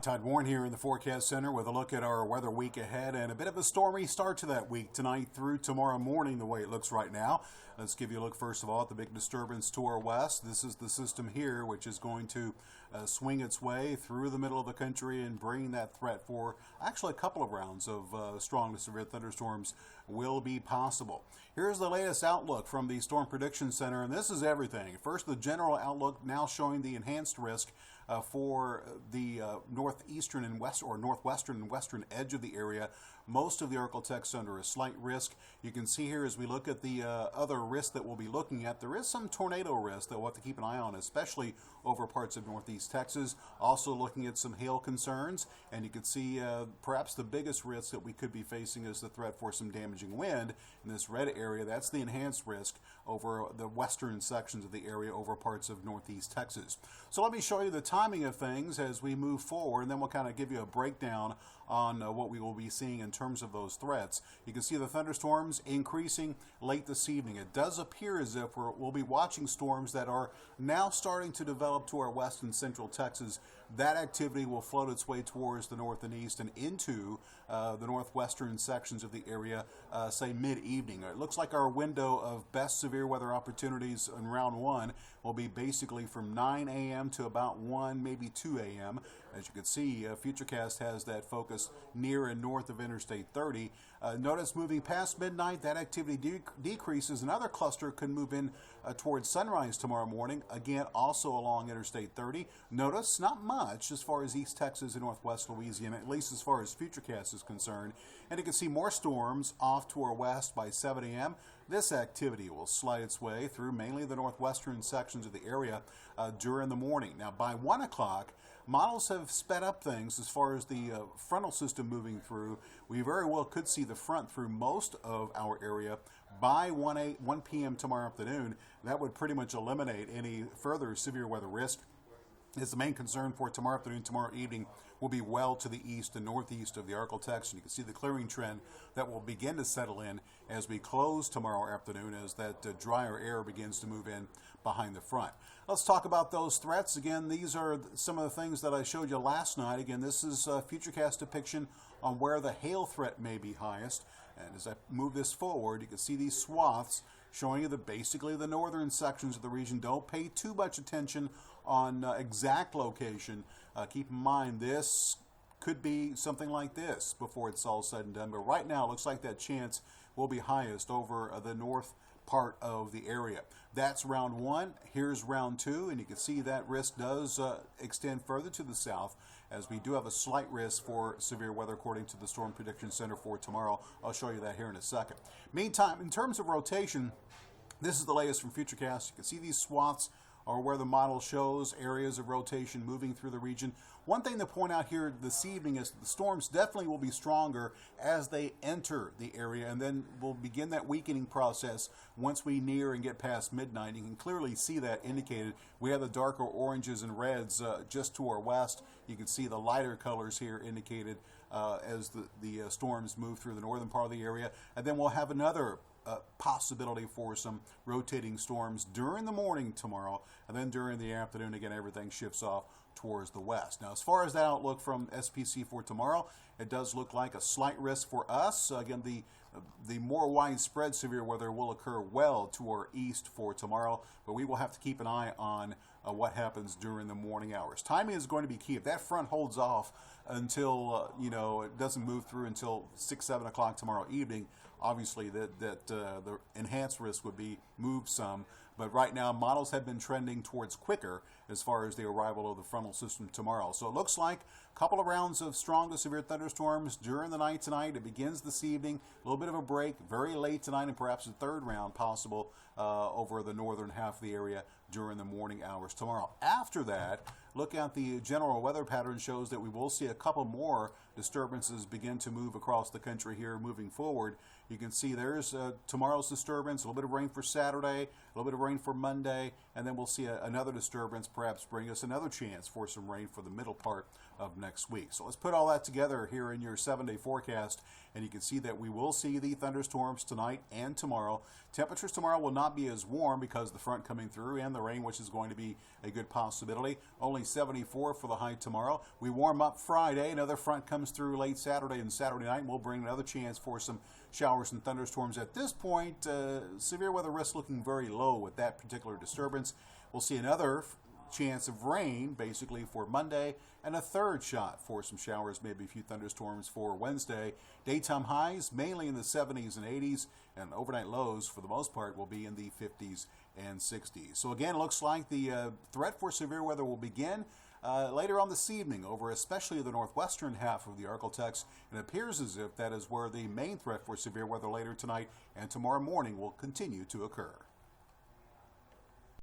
Todd Warren here in the Forecast Center with a look at our weather week ahead and a bit of a stormy start to that week tonight through tomorrow morning the way it looks right now. Let's give you a look first of all at the big disturbance to our west. This is the system here which is going to swing its way through the middle of the country and bring that threat for actually a couple of rounds of strong to severe thunderstorms will be possible. Here's the latest outlook from the Storm Prediction Center, and this is everything. First, the general outlook now showing the enhanced risk for the northeastern and northwestern and western edge of the area. Most of the Arklatex under a slight risk. You can see here as we look at the other risks that we'll be looking at, there is some tornado risk that we'll have to keep an eye on, especially over parts of northeast Texas. Also looking at some hail concerns, and you can see perhaps the biggest risk that we could be facing is the threat for some damaging wind in this red area. That's the enhanced risk over the western sections of the area over parts of northeast Texas. So let me show you the timing of things as we move forward, and then we'll kind of give you a breakdown on what we will be seeing in terms of those threats. You can see the thunderstorms increasing late this evening. It does appear as if we'll be watching storms that are now starting to develop to our west and central Texas. That activity will float its way towards the north and east and into the northwestern sections of the area, say mid-evening. It looks like our window of best severe weather opportunities in round one will be basically from 9 a.m. to about 1, maybe 2 a.m. As you can see, Futurecast has that focus near and north of Interstate 30. Notice moving past midnight, that activity decreases. Another cluster could move in towards sunrise tomorrow morning, again also along Interstate 30. Notice not much as far as East Texas and Northwest Louisiana, at least as far as Futurecast is concerned. And you can see more storms off to our west by 7 a.m. This activity will slide its way through mainly the northwestern sections of the area during the morning. Now by 1 o'clock, models have sped up things as far as the frontal system moving through. We very well could see the front through most of our area by 1 p.m. tomorrow afternoon. That would pretty much eliminate any further severe weather risk. It's the main concern for tomorrow afternoon, tomorrow evening will be well to the east and northeast of the Arklatex, and you can see the clearing trend that will begin to settle in as we close tomorrow afternoon as that drier air begins to move in behind the front. Let's talk about those threats. Again, these are some of the things that I showed you last night. Again, this is a Futurecast depiction on where the hail threat may be highest. And as I move this forward, you can see these swaths showing you that basically the northern sections of the region. Don't pay too much attention on exact location. Keep in mind this could be something like this before it's all said and done. But right now it looks like that chance will be highest over the north part of the area. That's round one. Here's round two, and you can see that risk does extend further to the south as we do have a slight risk for severe weather according to the Storm Prediction Center for tomorrow. I'll show you that here in a second. Meantime, in terms of rotation, this is the latest from Futurecast. You can see these swaths are where the model shows areas of rotation moving through the region. One thing to point out here this evening is the storms definitely will be stronger as they enter the area, and then we'll begin that weakening process once we near and get past midnight. You can clearly see that indicated. We have the darker oranges and reds just to our west. You can see the lighter colors here indicated as the storms move through the northern part of the area, and then we'll have another possibility for some rotating storms during the morning tomorrow, and then during the afternoon, again, everything shifts off towards the west. Now, as far as that outlook from SPC for tomorrow, it does look like a slight risk for us. Again, the more widespread severe weather will occur well to our east for tomorrow, but we will have to keep an eye on what happens during the morning hours. Timing is going to be key. If that front holds off until it doesn't move through until 6, 7 o'clock tomorrow evening, obviously the enhanced risk would be moved some. But right now, models have been trending towards quicker as far as the arrival of the frontal system tomorrow. So it looks like a couple of rounds of strong to severe thunderstorms during the night tonight. It begins this evening, a little bit of a break, very late tonight, and perhaps a third round possible over the northern half of the area during the morning hours tomorrow. After that, look at the general weather pattern shows that we will see a couple more disturbances begin to move across the country here moving forward. You can see there's tomorrow's disturbance, a little bit of rain for Saturday, a little bit of rain for Monday, and then we'll see another disturbance perhaps bring us another chance for some rain for the middle part of next week. So let's put all that together here in your 7-day forecast, and you can see that we will see the thunderstorms tonight and tomorrow. Temperatures tomorrow will not be as warm because of the front coming through and the rain, which is going to be a good possibility. Only 74 for the high tomorrow. We warm up Friday. Another front comes through late Saturday and Saturday night, and we'll bring another chance for some showers and thunderstorms. At this point, severe weather risk looking very low with that particular disturbance. We'll see another chance of rain basically for Monday, and a third shot for some showers, maybe a few thunderstorms for Wednesday. Daytime highs mainly in the 70s and 80s, and overnight lows for the most part will be in the 50s and 60s. So again, it looks like the threat for severe weather will begin later on this evening over especially the northwestern half of the Arklatex. It appears as if that is where the main threat for severe weather later tonight and tomorrow morning will continue to occur.